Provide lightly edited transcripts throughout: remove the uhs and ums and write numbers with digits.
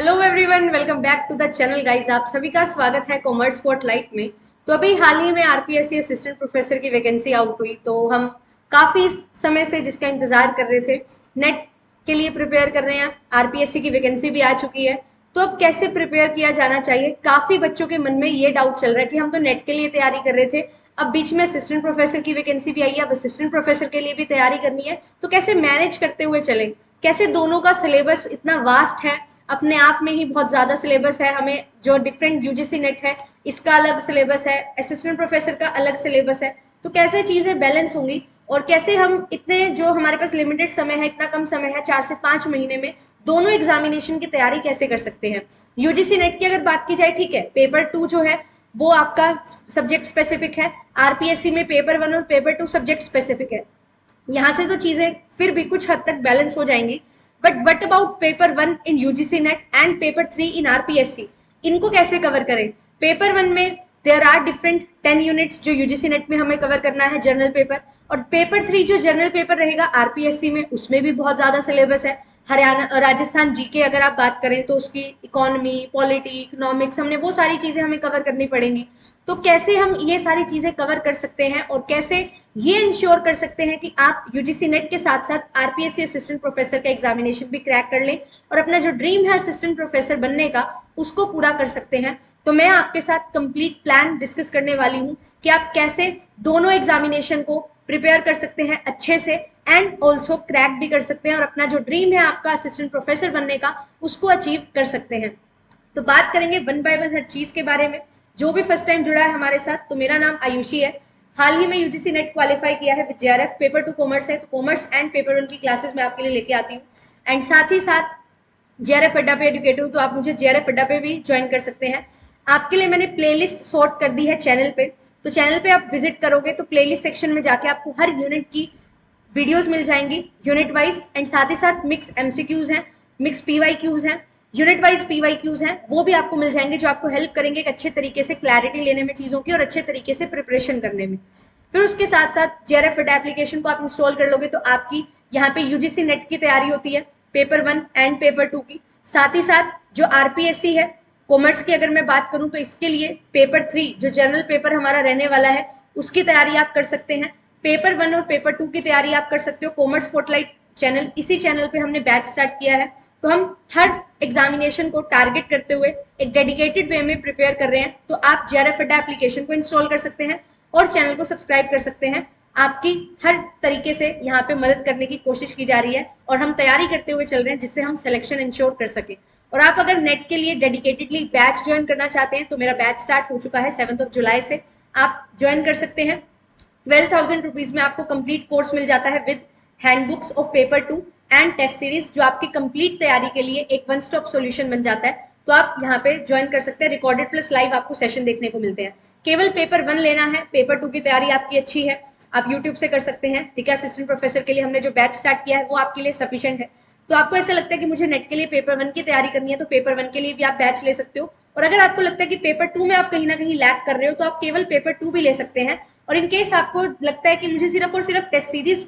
Hello everyone, welcome back to the channel guys. आप सभी का स्वागत है कॉमर्स स्पॉटलाइट में। तो अभी हाल ही में आरपीएससी असिस्टेंट प्रोफेसर की वैकेंसी आउट हुई, तो हम काफ़ी समय से जिसका इंतज़ार कर रहे थे, नेट के लिए प्रिपेयर कर रहे हैं। आरपीएससी की वैकेंसी भी आ चुकी है, तो अब कैसे प्रिपेयर किया जाना चाहिए। काफ़ी बच्चों के मन में ये डाउट चल रहा है कि हम तो नेट के लिए तैयारी कर रहे थे, अब बीच में असिस्टेंट प्रोफेसर की वैकेंसी भी आई है, अब असिस्टेंट प्रोफेसर के लिए भी तैयारी करनी है, तो कैसे मैनेज करते हुए चलें। कैसे दोनों का सिलेबस इतना वास्ट है, अपने आप में ही बहुत ज़्यादा सिलेबस है। हमें जो डिफरेंट यूजीसी नेट है इसका अलग सिलेबस है, असिस्टेंट प्रोफेसर का अलग सिलेबस है, तो कैसे चीज़ें बैलेंस होंगी और कैसे हम इतने जो हमारे पास लिमिटेड समय है, इतना कम समय है 4 से 5 महीने में दोनों एग्जामिनेशन की तैयारी कैसे कर सकते हैं। यूजीसी नेट की अगर बात की जाए, ठीक है, पेपर 2 जो है वो आपका सब्जेक्ट स्पेसिफिक है। आरपीएससी में पेपर 1 और पेपर 2 सब्जेक्ट स्पेसिफिक है। यहाँ से तो चीजें फिर भी कुछ हद तक बैलेंस हो जाएंगी। But what about paper 1 in UGC net and paper 3 in RPSC, इनको कैसे कवर करें। पेपर 1 में देयर आर डिफरेंट 10 यूनिट्स जो यूजीसी नेट में हमें कवर करना है, जनरल पेपर। और पेपर 3 जो जनरल पेपर रहेगा आरपीएससी में, उसमें भी बहुत ज्यादा सिलेबस है। हरियाणा राजस्थान जीके अगर आप बात करें तो उसकी इकोनॉमी, पॉलिटी, इकोनॉमिक्स, हमने वो सारी चीजें हमें कवर करनी पड़ेंगी। तो कैसे हम ये सारी चीजें कवर कर सकते हैं और कैसे ये इंश्योर कर सकते हैं कि आप यूजीसी नेट के साथ साथ आरपीएससी असिस्टेंट प्रोफेसर का एग्जामिनेशन भी क्रैक कर लें और अपना जो ड्रीम है असिस्टेंट प्रोफेसर बनने का उसको पूरा कर सकते हैं। तो मैं आपके साथ कंप्लीट प्लान डिस्कस करने वाली हूँ कि आप कैसे दोनों एग्जामिनेशन को प्रिपेयर कर सकते हैं अच्छे से एंड ऑल्सो क्रैक भी कर सकते हैं और अपना जो ड्रीम है आपका असिस्टेंट प्रोफेसर बनने का उसको अचीव कर सकते हैं। तो बात करेंगे वन बाय वन हर चीज के बारे में। जो भी फर्स्ट टाइम जुड़ा है हमारे साथ, तो मेरा नाम आयुषी है। हाल ही में यूजीसी नेट क्वालिफाई किया है विद जेआरएफ। पेपर 2 कॉमर्स है, तो कॉमर्स एंड पेपर 1 की क्लासेस मैं आपके लिए लेके आती हूँ। एंड साथ ही साथ जेआरएफ अड्डा पे एडुकेटर हूँ, तो आप मुझे जेआरएफ अड्डा पे भी ज्वाइन कर सकते हैं। आपके लिए मैंने प्लेलिस्ट सॉर्ट कर दी है चैनल पे, तो चैनल पे आप विजिट करोगे तो प्लेलिस्ट सेक्शन में जाके आपको हर यूनिट की वीडियोस मिल जाएंगी यूनिट वाइज। एंड साथ ही साथ मिक्स एमसीक्यूज हैं, मिक्स पीवाईक्यूज हैं, यूनिट वाइज पीवाईक्यूज हैं, वो भी आपको मिल जाएंगे जो आपको हेल्प करेंगे एक अच्छे तरीके से क्लैरिटी लेने में चीज़ों की और अच्छे तरीके से प्रिपरेशन करने में। फिर उसके साथ साथ जेआरएफ एप्लीकेशन को आप इंस्टॉल कर लोगे तो आपकी यहाँ पे यूजीसी नेट की तैयारी होती है, पेपर 1 एंड पेपर 2 की। साथ ही साथ जो आरपीएससी है कॉमर्स की अगर मैं बात करूं तो इसके लिए पेपर 3 जो जनरल पेपर हमारा रहने वाला है उसकी तैयारी आप कर सकते हैं। पेपर 1 और पेपर 2 की तैयारी आप कर सकते हो कॉमर्स स्पॉटलाइट चैनल, इसी चैनल पे हमने बैच स्टार्ट किया है। तो हम हर एग्जामिनेशन को टारगेट करते हुए एक डेडिकेटेड वे में प्रिपेयर कर रहे हैं। तो आप जेआरएफ अड्डा एप्लीकेशन को इंस्टॉल कर सकते हैं और चैनल को सब्सक्राइब कर सकते हैं। आपकी हर तरीके से यहाँ पे मदद करने की कोशिश की जा रही है और हम तैयारी करते हुए चल रहे हैं जिससे हम सिलेक्शन इंश्योर कर सके। और आप अगर नेट के लिए डेडिकेटेडली बैच ज्वाइन करना चाहते हैं तो मेरा बैच स्टार्ट हो चुका है 7 जुलाई से, आप ज्वाइन कर सकते हैं। 12,000 रुपीज में आपको कंप्लीट कोर्स मिल जाता है with handbooks of paper 2 and test series, जो आपकी कंप्लीट तैयारी के लिए एक वन स्टॉप सॉल्यूशन बन जाता है। तो आप यहाँ पे ज्वाइन कर सकते हैं। रिकॉर्डेड प्लस लाइव आपको सेशन देखने को मिलते हैं। केवल पेपर 1 लेना है, पेपर 2 की तैयारी आपकी अच्छी है, आप यूट्यूब से कर सकते हैं। ठीक है, असिस्टेंट प्रोफेसर के लिए हमने जो बैच स्टार्ट किया है वो आपके लिए सफिशिएंट है। तो आपको ऐसा लगता है कि मुझे नेट के लिए पेपर 1 की तैयारी करनी है तो पेपर 1 के लिए भी आप बैच ले सकते हो। और अगर आपको लगता है कि पेपर 2 में आप कहीं ना कहीं लैक कर रहे हो तो आप केवल पेपर 2 भी ले सकते हैं। और इन केस आपको लगता है कि मुझे सिर्फ और सिर्फ टेस्ट सीरीज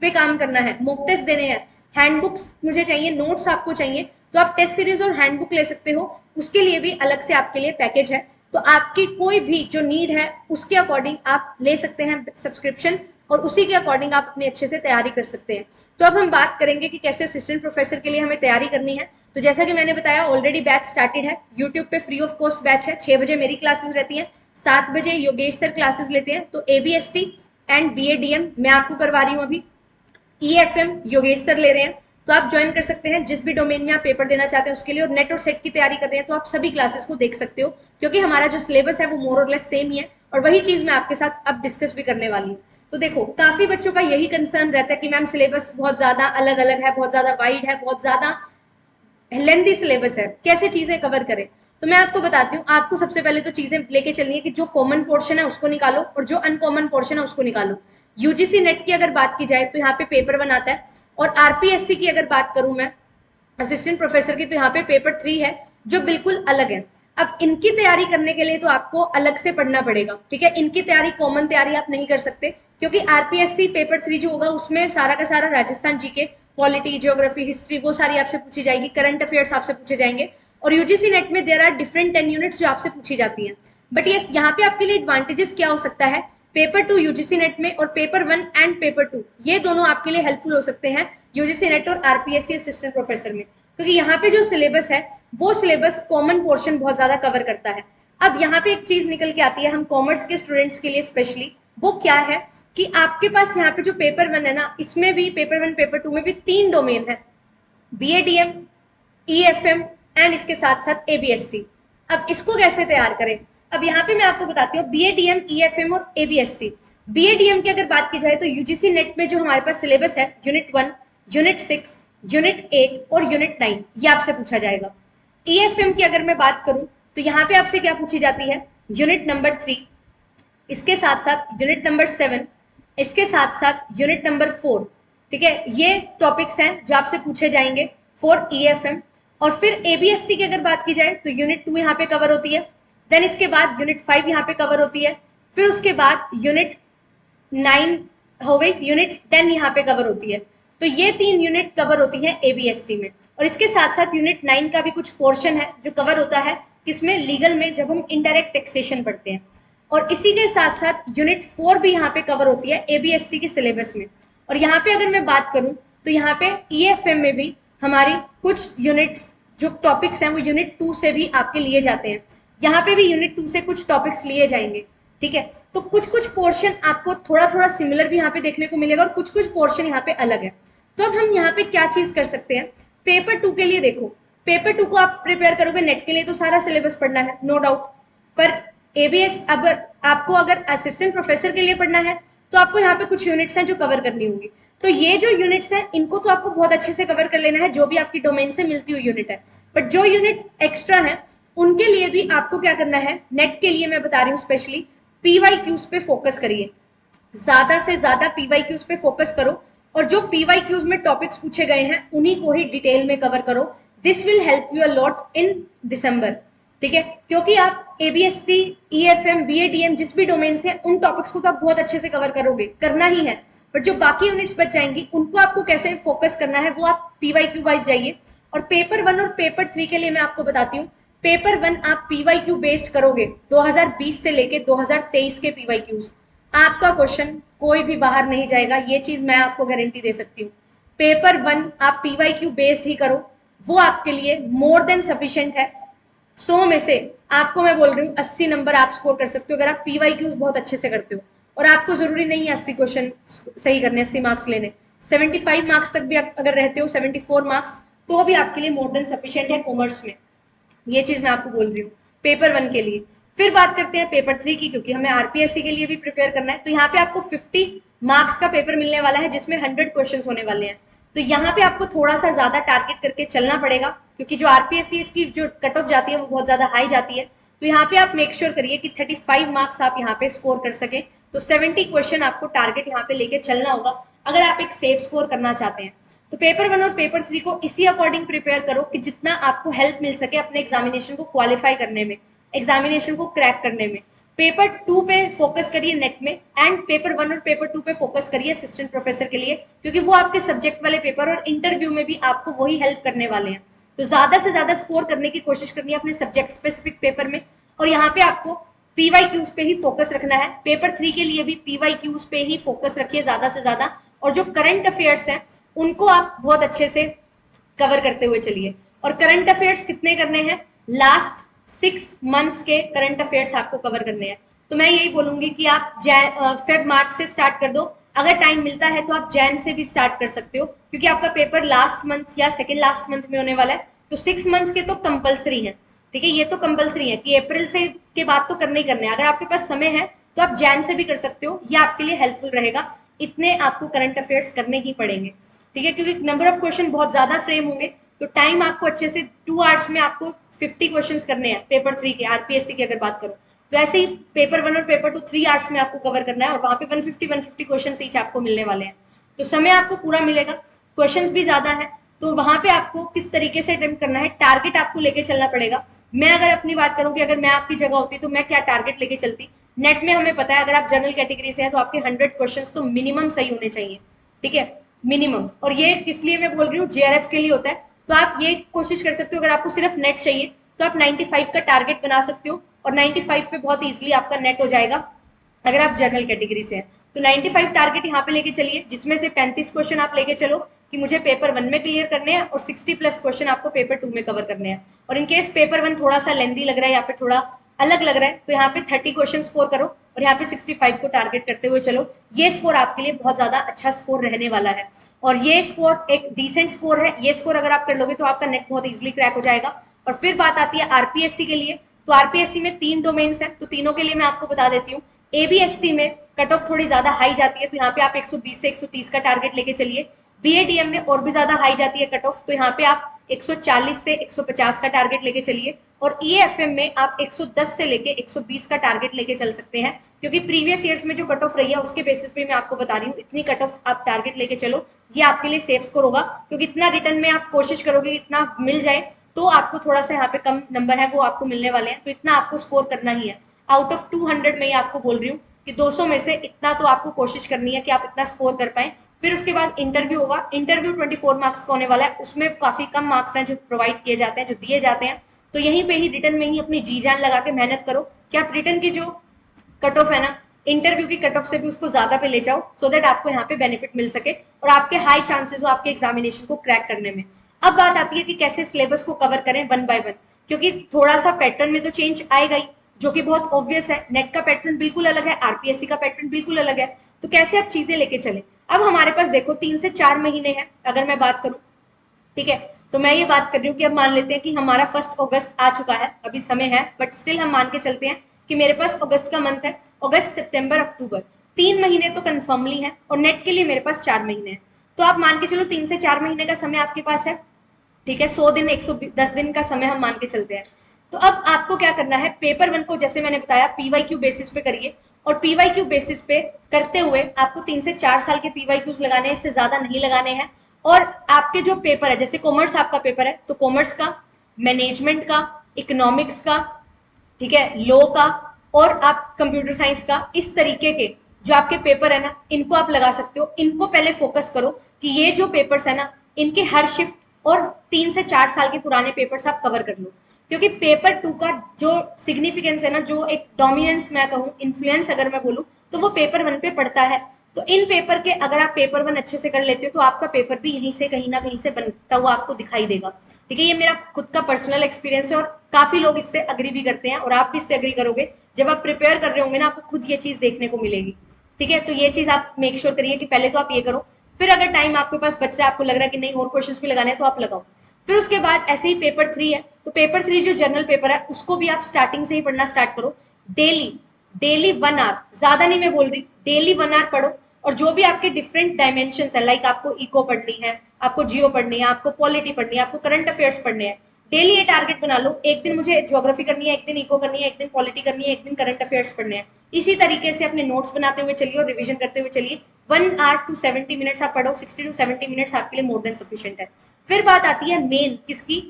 पे काम करना है, मॉक टेस्ट देने हैं, हैंडबुक्स मुझे चाहिए, नोट्स आपको चाहिए, तो आप टेस्ट सीरीज और हैंडबुक ले सकते हो। उसके लिए भी अलग से आपके लिए पैकेज है। तो आपकी कोई भी जो नीड है उसके अकॉर्डिंग आप ले सकते हैं सब्सक्रिप्शन और उसी के अकॉर्डिंग आप अपने अच्छे से तैयारी कर सकते हैं। तो अब हम बात करेंगे कि कैसे असिस्टेंट प्रोफेसर के लिए हमें तैयारी करनी है। तो जैसा कि मैंने बताया ऑलरेडी बैच स्टार्टेड है, यूट्यूब पे फ्री ऑफ कॉस्ट बैच है। 6 बजे मेरी क्लासेस रहती हैं, 7 बजे योगेश सर क्लासेस लेते हैं। तो एबीएसटी एंड बीएडीएम मैं आपको करवा रही हूँ अभी, ईएफएम योगेश सर ले रहे हैं। तो आप ज्वाइन कर सकते हैं जिस भी डोमेन में आप पेपर देना चाहते हैं उसके लिए। और नेट और सेट की तैयारी कर रहे हैं तो आप सभी क्लासेस को देख सकते हो, क्योंकि हमारा जो सिलेबस है वो मोर और लेस सेम ही है। और वही चीज मैं आपके साथ अब डिस्कस भी करने वाली हूँ। तो देखो, काफी बच्चों का यही कंसर्न रहता है कि मैम सिलेबस बहुत ज्यादा अलग अलग है, बहुत ज्यादा वाइड है, बहुत ज्यादा लेंथी सिलेबस है, कैसे चीजें कवर करें। तो मैं आपको बताती हूँ। आपको सबसे पहले तो चीजें लेके चलनी है कि जो कॉमन पोर्शन है उसको निकालो और जो अनकॉमन पोर्शन है उसको निकालो। यूजीसी नेट की अगर बात की जाए तो यहाँ पे पेपर 1 आता है, और आरपीएससी की अगर बात करूं मैं असिस्टेंट प्रोफेसर की, तो यहाँ पे पेपर 3 है जो बिल्कुल अलग है। अब इनकी तैयारी करने के लिए तो आपको अलग से पढ़ना पड़ेगा। ठीक है, इनकी तैयारी कॉमन तैयारी आप नहीं कर सकते, क्योंकि आरपीएससी पेपर 3 जो होगा उसमें सारा का सारा Rajasthan GK, polity, geography, history, वो सारी आपसे पूछी जाएगी, करंट अफेयर्स आपसे पूछे जाएंगे। और यूजीसी नेट में देयर आर डिफरेंट 10 यूनिट्स जो आपसे पूछी जाती हैं। बट यस, यहाँ पे आपके लिए एडवांटेजेस क्या हो सकता है, पेपर 2 यूजीसी नेट में और पेपर 1 एंड पेपर 2 ये दोनों आपके लिए हेल्पफुल हो सकते हैं यूजीसी नेट और आरपीएससी असिस्टेंट प्रोफेसर में, क्योंकि यहाँ पे जो सिलेबस है वो सिलेबस कॉमन पोर्शन बहुत ज्यादा कवर करता है। अब यहाँ पे एक चीज निकल के आती है हम कॉमर्स के स्टूडेंट्स के लिए स्पेशली, वो क्या है कि आपके पास यहाँ पे जो पेपर 1 है ना, इसमें भी पेपर 1 पेपर 2 में भी 3 डोमेन है, बीएडीएम, ईएफएम एंड इसके साथ साथ एबीएसटी। अब इसको कैसे तैयार करें, अब यहाँ पे मैं आपको बताती हूँ बीएडीएम, ईएफएम और एबीएसटी। बीएडीएम की अगर बात की जाए तो यूजीसी नेट में जो हमारे पास सिलेबस है यूनिट 1, यूनिट 6, यूनिट 8 और यूनिट 9 ये आपसे पूछा जाएगा। ईएफएम की अगर मैं बात करूं तो यहाँ पे आपसे क्या पूछी जाती है, यूनिट नंबर 3, इसके साथ साथ यूनिट नंबर 7, इसके साथ साथ यूनिट नंबर 4। ठीक है, ये टॉपिक्स हैं जो आपसे पूछे जाएंगे फॉर ईएफएम। और फिर एबीएसटी की अगर बात की जाए तो यूनिट 2 यहाँ पे कवर होती है, देन इसके बाद यूनिट 5 यहाँ पे कवर होती है, फिर उसके बाद यूनिट 9 हो गई, यूनिट 10 यहाँ पे कवर होती है। तो ये 3 यूनिट कवर होती है एबीएसटी में। और इसके साथ साथ यूनिट 9 का भी कुछ पोर्शन है जो कवर होता है किसमें, लीगल में, जब हम इनडायरेक्ट टैक्सेशन पढ़ते हैं। और इसी के साथ साथ यूनिट 4 भी यहाँ पे कवर होती है एबीएसटी के सिलेबस में। और यहाँ पे अगर मैं बात करूं तो यहाँ पे ईएफएम में भी हमारी कुछ यूनिट्स जो टॉपिक्स हैं वो यूनिट 2 से भी आपके लिए जाते हैं, यहाँ पे भी यूनिट 2 से कुछ टॉपिक्स लिए जाएंगे। ठीक है, तो कुछ कुछ पोर्शन आपको थोड़ा थोड़ा सिमिलर भी यहाँ पे देखने को मिलेगा और कुछ कुछ पोर्शन यहाँ पे अलग है। तो अब हम यहाँ पे क्या चीज कर सकते हैं, पेपर 2 के लिए देखो, पेपर 2 को आप प्रिपेयर करोगे नेट के लिए तो सारा सिलेबस पढ़ना है नो डाउट, पर एबीएस अगर आपको अगर असिस्टेंट प्रोफेसर के लिए पढ़ना है तो आपको यहाँ पे कुछ यूनिट्स हैं जो कवर करनी होंगी। तो ये जो यूनिट्स हैं इनको तो आपको बहुत अच्छे से कवर कर लेना है जो भी आपकी डोमेन से मिलती हुई यूनिट है, बट जो यूनिट एक्स्ट्रा है उनके लिए भी आपको क्या करना है, नेट के लिए मैं बता रही हूँ स्पेशली, पीवाईक्यूज पे फोकस करिए, ज्यादा से ज्यादा पीवाईक्यूज पे फोकस करो और जो पीवाईक्यूज में टॉपिक्स पूछे गए हैं उन्हीं को ही डिटेल में कवर करो। This will help you a lot in December. ठीक है, क्योंकि आप एबीएसटी, ईएफएम, बीएडीएम जिस भी डोमेन से उन टॉपिक्स को तो आप बहुत अच्छे से कवर करोगे, करना ही है, बट जो बाकी यूनिट्स बच जाएंगी उनको आपको कैसे फोकस करना है वो आप पीवाईक्यू वाइज जाइए। और पेपर 1 और पेपर 3 के लिए मैं आपको बताती हूँ, पेपर 1 आप पीवाईक्यू बेस्ड करोगे 2020 से लेके 2023 के पीवाईक्यूज, आपका क्वेश्चन कोई भी बाहर नहीं जाएगा, ये चीज मैं आपको गारंटी दे सकती हूँ। पेपर 1 आप पीवाईक्यू बेस्ड ही करो, वो आपके लिए मोर देन सफिशिएंट है। 100 में से आपको मैं बोल रही हूँ 80 नंबर आप स्कोर कर सकते हो अगर आप पीवाईक्यूज बहुत अच्छे से करते हो। और आपको जरूरी नहीं है 80 क्वेश्चन सही करने, 80 मार्क्स लेने, 75 मार्क्स तक भी अगर रहते हो, 74 मार्क्स, तो भी आपके लिए मोर देन सफिशिएंट है कॉमर्स में। ये चीज मैं आपको बोल रही हूँ पेपर 1 के लिए। फिर बात करते हैं पेपर 3 की, क्योंकि हमें आरपीएससी के लिए भी प्रिपेयर करना है। तो यहाँ पे आपको 50 मार्क्स का पेपर मिलने वाला है जिसमें 100 क्वेश्चन होने वाले हैं। तो यहाँ पे आपको थोड़ा सा ज्यादा टारगेट करके चलना पड़ेगा, क्योंकि जो आरपीएससी इसकी जो कट ऑफ जाती है वो बहुत ज्यादा हाई जाती है। तो यहाँ पे आप मेक श्योर करिए कि 35 मार्क्स आप यहाँ पे स्कोर कर सके। तो 70 क्वेश्चन आपको टारगेट यहाँ पे लेके चलना होगा अगर आप एक सेफ स्कोर करना चाहते हैं। तो पेपर 1 और पेपर 3 को इसी अकॉर्डिंग प्रिपेयर करो कि जितना आपको हेल्प मिल सके अपने एग्जामिनेशन को क्वालिफाई करने में, एग्जामिनेशन को क्रैक करने में। पेपर 2 पे फोकस करिए नेट में, एंड पेपर 1 और पेपर 2 पे फोकस करिए असिस्टेंट प्रोफेसर के लिए, क्योंकि वो आपके सब्जेक्ट वाले पेपर और इंटरव्यू में भी आपको वही हेल्प करने वाले हैं। तो ज्यादा से ज्यादा स्कोर करने की कोशिश करनी है अपने सब्जेक्ट स्पेसिफिक पेपर में, और यहाँ पे आपको पीवाईक्यूज पे ही फोकस रखना है। पेपर 3 के लिए भी पीवाईक्यूज पे ही फोकस रखिए ज्यादा से ज्यादा, और जो करंट अफेयर्स हैं उनको आप बहुत अच्छे से कवर करते हुए चलिए। और करंट अफेयर्स कितने करने हैं, लास्ट 6 मंथ्स के करंट अफेयर्स आपको कवर करने हैं। तो मैं यही बोलूंगी कि आप फेब मार्च से स्टार्ट कर दो, अगर टाइम मिलता है तो आप जैन से भी स्टार्ट कर सकते हो, क्योंकि आपका पेपर लास्ट मंथ या सेकेंड लास्ट मंथ में होने वाला है। तो 6 मंथ्स के तो कंपलसरी है, ठीक है, ये तो कंपलसरी है कि अप्रैल से के बाद तो करने ही करने हैं। अगर आपके पास समय है तो आप जैन से भी कर सकते हो, ये आपके लिए हेल्पफुल रहेगा। इतने आपको करंट अफेयर्स करने ही पड़ेंगे, ठीक है, क्योंकि नंबर ऑफ क्वेश्चन बहुत ज्यादा फ्रेम होंगे। तो टाइम आपको अच्छे से 2 आवर्स में आपको 50 क्वेश्चंस करने हैं पेपर 3 के, आरपीएससी की अगर बात करो तो ऐसे ही पेपर 1 और पेपर 2 3 आवर्स में आपको कवर करना है, और वहां पे 150 क्वेश्चन ईच आपको मिलने वाले हैं। तो समय आपको पूरा मिलेगा, क्वेश्चंस भी ज्यादा है, तो वहां पे आपको किस तरीके से अटेम्प्ट करना है, टारगेट आपको लेके चलना पड़ेगा। मैं अगर अपनी बात करूं कि अगर मैं आपकी जगह होती तो मैं क्या टारगेट लेके चलती। नेट में हमें पता है अगर आप जनरल कैटेगरी से हैं तो आपके 100 क्वेश्चंस तो मिनिमम सही होने चाहिए, ठीक है, मिनिमम। और ये किस लिए मैं बोल रही हूँ, जेआरएफ के लिए होता है। तो आप ये कोशिश कर सकते हो, अगर आपको सिर्फ नेट चाहिए तो आप 95 का टारगेट बना सकते हो, और 95 पे बहुत इजीली आपका नेट हो जाएगा अगर आप जनरल कैटेगरी से हैं। तो 95 टारगेट यहाँ पे लेके चलिए, जिसमें से 35 क्वेश्चन आप लेके चलो कि मुझे पेपर 1 में क्लियर करने हैं, और 60 प्लस क्वेश्चन आपको पेपर 2 में कवर करने हैं। और इनकेस पेपर 1 थोड़ा सा लेंदी लग रहा है या फिर थोड़ा अलग लग रहा है, तो यहाँ पे 30 क्वेश्चन स्कोर करो और यहाँ पे 65 को टारगेट करते हुए चलो। ये स्कोर आपके लिए बहुत ज्यादा अच्छा स्कोर रहने वाला है, और ये स्कोर एक डिसेंट स्कोर है। ये स्कोर अगर आप कर लोगे तो आपका नेट बहुत इजीली क्रैक हो जाएगा। और फिर बात आती है आरपीएससी के लिए। तो आरपीएससी में 3 डोमेन्स हैं, तो तीनों के लिए मैं आपको बता देती हूँ। एबीएसटी में कट ऑफ थोड़ी ज्यादा हाई जाती है, तो यहाँ पे आप 120 से 130 का टारगेट लेके चलिए। बीएडीएम में और भी ज्यादा हाई जाती है कट ऑफ, तो यहाँ पे आप 140 से 150 का टारगेट लेके चलिए। और ईएफएम में आप 110 से लेके 120 का टारगेट लेके चल सकते हैं, क्योंकि प्रीवियस ईयर्स में जो कट ऑफ रही है उसके बेसिस पे मैं आपको बता रही हूँ, इतनी कट ऑफ आप टारगेट लेके चलो, ये आपके लिए सेफ स्कोर होगा। क्योंकि इतना रिटर्न में आप कोशिश करोगे इतना मिल जाए, तो आपको थोड़ा सा यहाँ पे कम नंबर है वो आपको मिलने वाले हैं, तो इतना आपको स्कोर करना ही है। आउट ऑफ 200 में ही आपको बोल रही हूँ कि 200 में से इतना तो आपको कोशिश करनी है कि आप इतना स्कोर कर पाए। फिर उसके बाद इंटरव्यू होगा। इंटरव्यू 24 मार्क्स का होने वाला है, उसमें काफी कम मार्क्स हैं जो प्रोवाइड किए जाते हैं, जो दिए जाते हैं। तो यहीं पे ही रिटर्न में ही अपनी जी जान लगा के मेहनत करो कि आप रिटर्न की जो कट ऑफ है ना, इंटरव्यू की कट ऑफ से भी उसको ज्यादा पे ले जाओ, सो दैट आपको यहाँ पे बेनिफिट मिल सके और आपके हाई चांसेस हो आपके एग्जामिनेशन को क्रैक करने में। अब बात आती है कि कैसे सिलेबस को कवर करें 1 बाय 1, क्योंकि थोड़ा सा पैटर्न में तो चेंज आएगा ही, जो कि बहुत ऑब्वियस है। नेट का पैटर्न बिल्कुल अलग है, आरपीएससी का पैटर्न बिल्कुल अलग है, तो कैसे आप चीजें लेके चले। अब हमारे पास देखो 3 से 4 महीने हैं अगर मैं बात करूं, ठीक है। तो मैं ये बात कर रही हूँ कि अब मान लेते हैं कि हमारा 1 अगस्त आ चुका है, अभी समय है, बट स्टिल हम मान के चलते हैं कि मेरे पास अगस्त का मंथ है। अगस्त, सितंबर, अक्टूबर, 3 महीने तो कन्फर्मली है, और नेट के लिए मेरे पास 4 महीने हैं। तो आप मान के चलो 3 से 4 महीने का समय आपके पास है, ठीक है। 100 दिन, 110 दिन का समय हम मान के चलते हैं। तो अब आपको क्या करना है, पेपर 1 को जैसे मैंने बताया पीवाईक्यू बेसिस पे करिए, और पीवाईक्यू बेसिस पे करते हुए आपको 3 से 4 साल के पीवाईक्यूज लगाने हैं, इससे ज्यादा नहीं लगाने हैं। और आपके जो पेपर है, जैसे कॉमर्स आपका पेपर है, तो कॉमर्स का, मैनेजमेंट का, इकोनॉमिक्स का, ठीक है, लॉ का, और आप कंप्यूटर साइंस का, इस तरीके के जो आपके पेपर है ना, इनको आप लगा सकते हो। इनको पहले फोकस करो कि ये जो पेपर्स है ना, इनके हर शिफ्ट और 3 से 4 साल के पुराने पेपर्स आप कवर कर लो। क्योंकि पेपर 2 का जो सिग्निफिकेंस है ना, जो एक डोमिनेंस मैं कहूँ, इन्फ्लुएंस अगर मैं बोलूँ, तो वो पेपर 1 पे पड़ता है। तो इन पेपर के अगर आप पेपर 1 अच्छे से कर लेते हो, तो आपका पेपर भी यहीं से कहीं ना कहीं से बनता हुआ आपको दिखाई देगा, ठीक है। ये मेरा खुद का पर्सनल एक्सपीरियंस है, और काफी लोग इससे अग्री भी करते हैं, और आप भी इससे अग्री करोगे। जब आप प्रिपेयर कर रहे होंगे ना, आपको खुद ये चीज देखने को मिलेगी, ठीक है। तो ये चीज आप मेक श्योर करिए कि पहले तो आप ये करो, फिर अगर टाइम आपके पास बच रहा है, आपको लग रहा है कि नहीं और क्वेश्चंस भी लगाने हैं, तो आप लगाओ। फिर उसके बाद ऐसे ही पेपर 3 है, तो पेपर 3 जो जनरल पेपर है, उसको भी आप स्टार्टिंग से ही पढ़ना स्टार्ट करो। डेली डेली 1 आवर, ज्यादा नहीं मैं बोल रही, डेली 1 आवर पढ़ो। और जो भी आपके डिफरेंट डायमेंशन है, लाइक आपको इको पढ़नी है, आपको जियो पढ़नी है, आपको पॉलिटी पढ़नी है, आपको करंट अफेयर्स पढ़ने हैं, डेली ये टारगेट बना लो, एक दिन मुझे ज्योग्राफी करनी है, एक दिन इको करनी है, एक दिन पॉलिटी करनी है, एक दिन करंट अफेयर्स पढ़ने हैं। इसी तरीके से अपने नोट्स बनाते हुए चलिए और रिवीजन करते हुए चलिए। 1 आवर टू 70 मिनट्स आप पढ़ो, 60 टू 70 मिनट्स आपके लिए मोर देन सफिशिएंट है। फिर बात आती है मेन किसकी,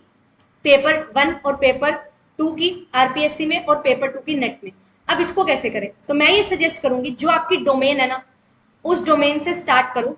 पेपर 1 और पेपर 2 की आरपीएससी में, और पेपर 2 की नेट में। अब इसको कैसे करें, तो मैं ये सजेस्ट करूंगी, जो आपकी डोमेन है ना, उस डोमेन से स्टार्ट करो,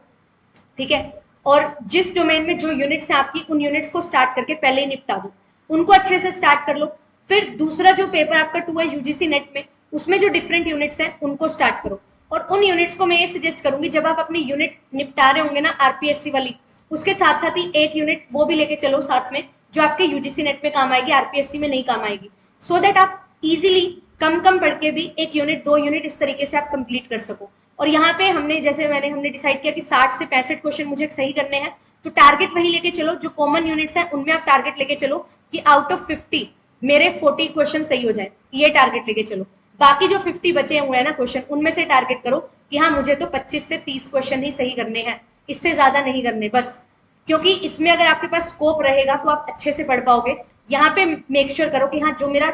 ठीक है। और जिस डोमेन में जो यूनिट्स हैं आपकी, उन यूनिट्स को स्टार्ट करके पहले ही निपटा दो, उनको अच्छे से स्टार्ट कर लो। फिर दूसरा जो पेपर आपका 2 है यूजीसी नेट में, उसमें जो डिफरेंट यूनिट्स हैं उनको स्टार्ट करो। और उन यूनिट्स को मैं ये सजेस्ट करूंगी, जब आप अपनी यूनिट निपटा रहे होंगे ना आरपीएससी वाली, उसके साथ साथ ही एक यूनिट वो भी लेके चलो साथ में, जो आपके यूजीसी नेट में काम आएगी, आरपीएससी में नहीं काम आएगी, सो दैट आप इजीली कम कम पढ़ के भी 1 यूनिट 2 यूनिट इस तरीके से आप कंप्लीट कर सको। और यहाँ पे हमने डिसाइड किया कि 60 से 65 क्वेश्चन मुझे सही करने हैं, तो टारगेट वही लेके चलो, जो कॉमन यूनिट्स हैं उनमें आप टारगेट लेके चलो कि आउट ऑफ 50 मेरे 40 क्वेश्चन सही हो जाए, ये टारगेट लेके चलो। बाकी जो 50 बचे हुए हैं ना क्वेश्चन, उनमें से टारगेट करो कि हाँ मुझे तो 25 से 30 क्वेश्चन ही सही करने हैं, इससे ज्यादा नहीं करने बस। क्योंकि इसमें अगर आपके पास स्कोप रहेगा तो आप अच्छे से पढ़ पाओगे। यहाँ पे मेक श्योर करो कि हाँ जो मेरा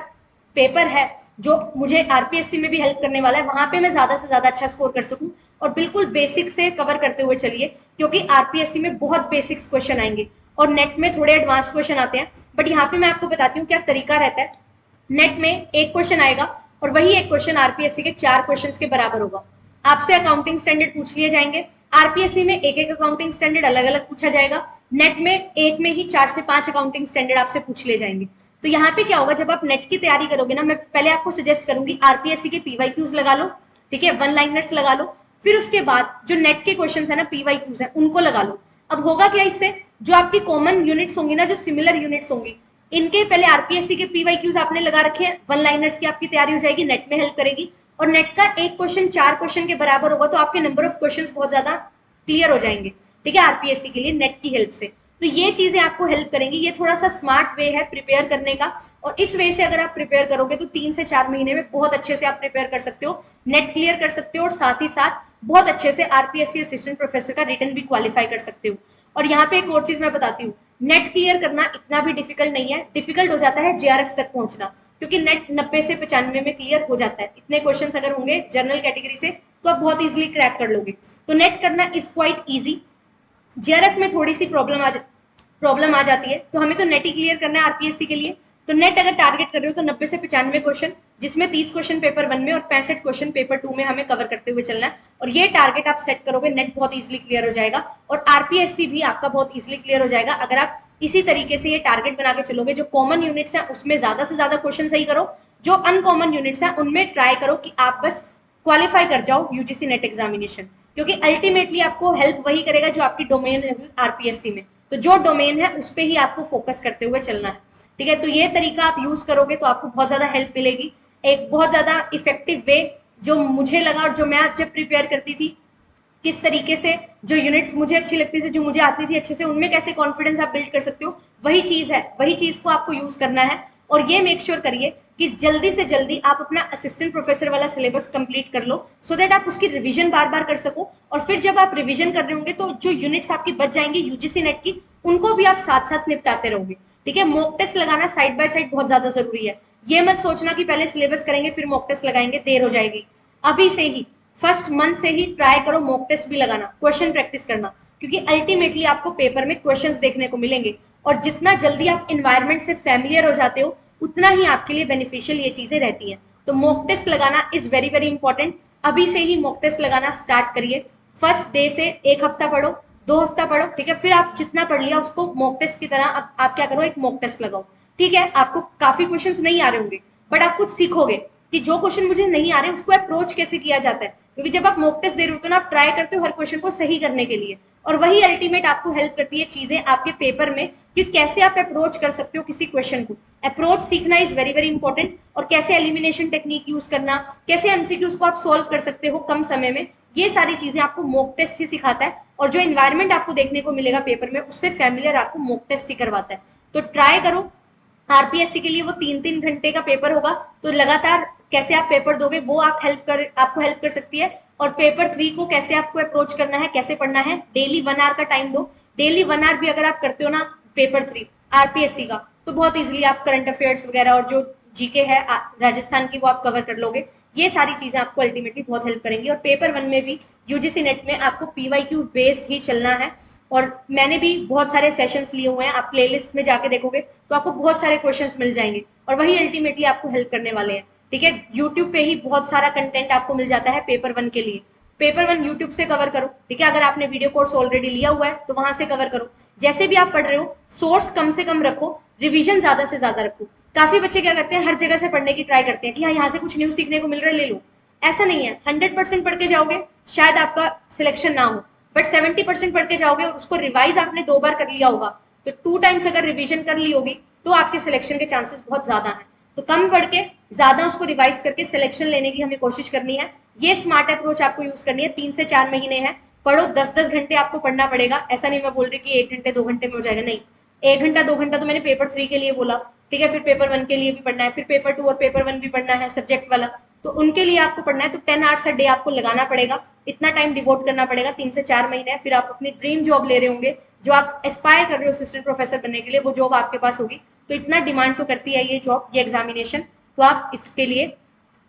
पेपर है, जो मुझे आरपीएससी में भी हेल्प करने वाला है, वहां पे मैं ज्यादा से ज्यादा अच्छा स्कोर कर सकूं। और बिल्कुल बेसिक से कवर करते हुए चलिए, क्योंकि आरपीएससी में बहुत बेसिक्स क्वेश्चन आएंगे और नेट में थोड़े एडवांस क्वेश्चन आते हैं। बट यहाँ पे मैं आपको बताती हूँ क्या तरीका रहता है। नेट में एक क्वेश्चन आएगा, और वही एक क्वेश्चन आरपीएससी के 4 क्वेश्चन के बराबर होगा। आपसे अकाउंटिंग स्टैंडर्ड पूछ लिए जाएंगे, आरपीएससी में एक एक अकाउंटिंग स्टैंडर्ड अलग अलग पूछा जाएगा, नेट में एक में ही 4 से 5 अकाउंटिंग स्टैंडर्ड आपसे पूछ ले जाएंगे। तो यहाँ पे क्या होगा, जब आप नेट की तैयारी करोगे ना, मैं पहले आपको सजेस्ट करूंगी आरपीएससी के पीवाईक्यूज लगा लो, ठीक है, वन लाइनर्स लगा लो, फिर उसके बाद जो नेट के क्वेश्चन है ना पीवाईक्यूज है उनको लगा लो। अब होगा क्या इससे, जो आपकी कॉमन यूनिट्स होंगी ना, जो सिमिलर यूनिट्स होंगी, इनके पहले आरपीएससी के पीवाईक्यूज आपने लगा रखे हैं, वन लाइनर्स की आपकी तैयारी हो जाएगी, नेट में हेल्प करेगी। और नेट का एक क्वेश्चन 4 क्वेश्चन के बराबर होगा, तो आपके नंबर ऑफ क्वेश्चन बहुत ज्यादा क्लियर हो जाएंगे, ठीक है, आरपीएससी के लिए नेट की हेल्प से। तो ये चीजें आपको हेल्प करेंगी, ये थोड़ा सा स्मार्ट वे है प्रिपेयर करने का, और इस वे से अगर आप प्रिपेयर करोगे तो 3 से 4 महीने में बहुत अच्छे से आप प्रिपेयर कर सकते हो, नेट क्लियर कर सकते हो, और साथ ही साथ बहुत अच्छे से आरपीएससी असिस्टेंट प्रोफेसर का रिटर्न भी क्वालिफाई कर सकते हो। और यहाँ पे एक और चीज मैं बताती हूँ, नेट क्लियर करना इतना भी डिफिकल्ट नहीं है, डिफिकल्ट हो जाता है जेआरएफ तक पहुंचना, क्योंकि नेट 90 से 95 में क्लियर हो जाता है, इतने क्वेश्चन अगर होंगे जनरल कैटेगरी से तो आप बहुत इजीली क्रैक कर लोगे। तो नेट करना इज क्वाइट इजी, जेआरएफ में थोड़ी सी प्रॉब्लम आ जाती है, तो हमें तो नेट ही क्लियर करना है आरपीएससी के लिए। तो नेट अगर टारगेट कर रहे हो तो 90 से 95 क्वेश्चन, जिसमें 30 क्वेश्चन पेपर 1 में और 65 क्वेश्चन पेपर 2 में हमें कवर करते हुए चलना है, और ये टारगेट आप सेट करोगे, नेट बहुत इजीली क्लियर हो जाएगा, और आरपीएससी भी आपका बहुत इजीली क्लियर हो जाएगा अगर आप इसी तरीके से ये टारगेट बना के चलोगे। जो कॉमन यूनिट्स है उसमें ज्यादा से ज्यादा क्वेश्चन सही करो, जो अनकॉमन यूनिट्स है उनमें ट्राई करो कि आप बस क्वालिफाई कर जाओ यूजीसी नेट एग्जामिनेशन, क्योंकि अल्टीमेटली आपको हेल्प वही करेगा जो आपकी डोमेन है आरपीएससी में, तो जो डोमेन है उस पर ही आपको फोकस करते हुए चलना है, ठीक है। तो ये तरीका आप यूज करोगे तो आपको बहुत ज्यादा हेल्प मिलेगी, एक बहुत ज्यादा इफेक्टिव वे जो मुझे लगा, और जो मैं जब प्रिपेयर करती थी किस तरीके से जो यूनिट्स मुझे अच्छी लगती थी, जो मुझे आती थी अच्छे से, उनमें कैसे कॉन्फिडेंस आप बिल्ड कर सकते हो, वही चीज है, वही चीज को आपको यूज करना है। और ये मेक श्योर करिए कि जल्दी से जल्दी आप अपना असिस्टेंट प्रोफेसर वाला सिलेबस कंप्लीट कर लो, सो दैट आप उसकी रिवीजन बार बार कर सको, और फिर जब आप रिवीजन कर रहे होंगे तो जो यूनिट्स आपकी बच जाएंगी यूजीसी नेट की, उनको भी आप साथ साथ निपटाते रहोगे, ठीक है। मॉक टेस्ट लगाना साइड बाय साइड बहुत ज्यादा जरूरी है, ये मत सोचना कि पहले सिलेबस करेंगे फिर मॉक टेस्ट लगाएंगे, देर हो जाएगी। अभी से ही फर्स्ट मंथ से ही ट्राई करो मॉक टेस्ट भी लगाना, क्वेश्चन प्रैक्टिस करना, क्योंकि अल्टीमेटली आपको पेपर में क्वेश्चंस देखने को मिलेंगे, और जितना जल्दी आप इन्वायरमेंट से फैमिलियर हो जाते हो उतना ही आपके लिए बेनिफिशियल ये चीजें रहती हैं। तो मॉक टेस्ट लगाना इज वेरी वेरी इंपॉर्टेंट, अभी से ही मॉक टेस्ट लगाना स्टार्ट करिए। फर्स्ट डे से 1 हफ्ता पढ़ो, 2 हफ्ता पढ़ो, ठीक है, फिर आप जितना पढ़ लिया उसको मॉक टेस्ट की तरह आप क्या करो, एक मॉक टेस्ट लगाओ, ठीक है। आपको काफी क्वेश्चंस नहीं आ रहे होंगे, बट आप कुछ सीखोगे कि जो क्वेश्चन मुझे नहीं आ रहे उसको अप्रोच कैसे किया जाता है, क्योंकि जब आप मॉक टेस्ट दे रहे हो तो ना आप ट्राई करते हो हर क्वेश्चन को सही करने के लिए, और वही अल्टीमेट आपको हेल्प करती है चीजें आपके पेपर में, कि कैसे आप अप्रोच कर सकते हो किसी क्वेश्चन को। अप्रोच सीखना इज वेरी वेरी इंपॉर्टेंट, और कैसे एलिमिनेशन टेक्निक यूज करना, कैसे एमसीक्यूज को आप सोल्व कर सकते हो कम समय में, ये सारी चीजें आपको मॉक टेस्ट ही सिखाता है, और जो एनवायरमेंट आपको देखने को मिलेगा पेपर में उससे फैमिलियर आपको मॉक टेस्ट ही करवाता है। तो ट्राई करो, आरपीएससी के लिए वो 3-3 घंटे का पेपर होगा, तो लगातार कैसे आप पेपर दोगे वो आपको हेल्प कर सकती है। और पेपर 3 को कैसे आपको अप्रोच करना है, कैसे पढ़ना है, डेली 1 आवर का टाइम दो, डेली 1 आवर भी अगर आप करते हो ना पेपर 3 आरपीएससी का, तो बहुत इजीली आप करंट अफेयर्स वगैरह और जो जीके है राजस्थान की वो आप कवर कर लोगे। ये सारी चीजें आपको अल्टीमेटली बहुत हेल्प करेंगी, और पेपर 1 में भी यूजीसी नेट में आपको पीवाईक्यू बेस्ड ही चलना है, और मैंने भी बहुत सारे सेशंस लिए हुए हैं, आप प्लेलिस्ट में जाके देखोगे तो आपको बहुत सारे क्वेश्चंस मिल जाएंगे, और वही अल्टीमेटली आपको हेल्प करने वाले हैं, ठीक है। यूट्यूब पे ही बहुत सारा कंटेंट आपको मिल जाता है पेपर 1 के लिए, पेपर 1 यूट्यूब से कवर करो, ठीक है। अगर आपने वीडियो कोर्स ऑलरेडी लिया हुआ है तो वहां से कवर करो, जैसे भी आप पढ़ रहे हो सोर्स कम से कम रखो, रिविजन ज्यादा से ज्यादा रखो। काफी बच्चे क्या करते हैं, हर जगह से पढ़ने की ट्राई करते हैं कि हाँ यहाँ से कुछ न्यू सीखने को मिल रहा है, ले लो। ऐसा नहीं है, 100% पढ़ के जाओगे शायद आपका सिलेक्शन ना हो, बट 70% पढ़ के जाओगे और उसको रिवाइज आपने 2 बार कर लिया होगा, तो 2 टाइम्स अगर रिवीजन कर ली होगी तो आपके सिलेक्शन के चांसेस बहुत ज्यादा हैं। तो कम पढ़ के ज्यादा उसको रिवाइज करके सिलेक्शन लेने की हमें कोशिश करनी है, ये स्मार्ट अप्रोच आपको यूज करनी है। 3 से 4 महीने है, पढ़ो, 10-10 घंटे आपको पढ़ना पड़ेगा, ऐसा नहीं मैं बोल रही कि 1 घंटे 2 घंटे में हो जाएगा, नहीं, 1 घंटा 2 घंटा तो मैंने पेपर 3 के लिए बोला, ठीक है, फिर पेपर 1 के लिए भी पढ़ना है, फिर पेपर 2 और पेपर 1 भी पढ़ना है सब्जेक्ट वाला, तो उनके लिए आपको पढ़ना है, तो 10 आवर्स अ डे आपको लगाना पड़ेगा, इतना टाइम डिवोट करना पड़ेगा। 3 से 4 महीने फिर आप अपनी ड्रीम जॉब ले रहे होंगे, जो आप एस्पायर कर रहे हो असिस्टेंट प्रोफेसर बनने के लिए, वो जॉब आपके पास होगी, तो इतना डिमांड तो करती है ये जॉब, ये एग्जामिनेशन, तो आप इसके लिए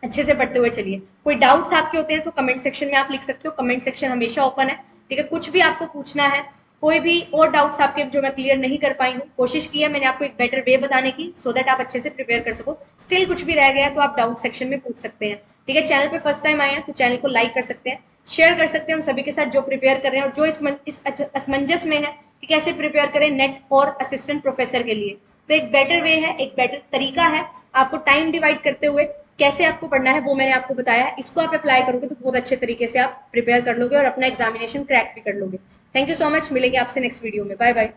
अच्छे से पढ़ते हुए चलिए। कोई डाउट्स आपके होते हैं तो कमेंट सेक्शन में आप लिख सकते हो, कमेंट सेक्शन हमेशा ओपन है, ठीक है। कुछ भी आपको पूछना है, कोई भी और डाउट्स आपके जो मैं क्लियर नहीं कर पाई हूँ, कोशिश की है मैंने आपको एक बेटर वे बताने की, सो दैट आप अच्छे से प्रिपेयर कर सको। स्टिल कुछ भी रह गया तो आप डाउट सेक्शन में पूछ सकते हैं, ठीक है। चैनल पे फर्स्ट टाइम आए हैं तो चैनल को लाइक कर सकते हैं, शेयर कर सकते हैं हम सभी के साथ जो प्रिपेयर कर रहे हैं और जो इस असमंजस में है कि कैसे प्रिपेयर करें नेट और असिस्टेंट प्रोफेसर के लिए। तो एक बेटर वे है, एक बेटर तरीका है, आपको टाइम डिवाइड करते हुए कैसे आपको पढ़ना है वो मैंने आपको बताया है। इसको आप अप्लाई करोगे तो बहुत अच्छे तरीके से आप प्रिपेयर कर लोगे और अपना एग्जामिनेशन क्रैक भी कर लोगे। थैंक यू सो मच, मिलेंगे आपसे नेक्स्ट वीडियो में। Bye bye.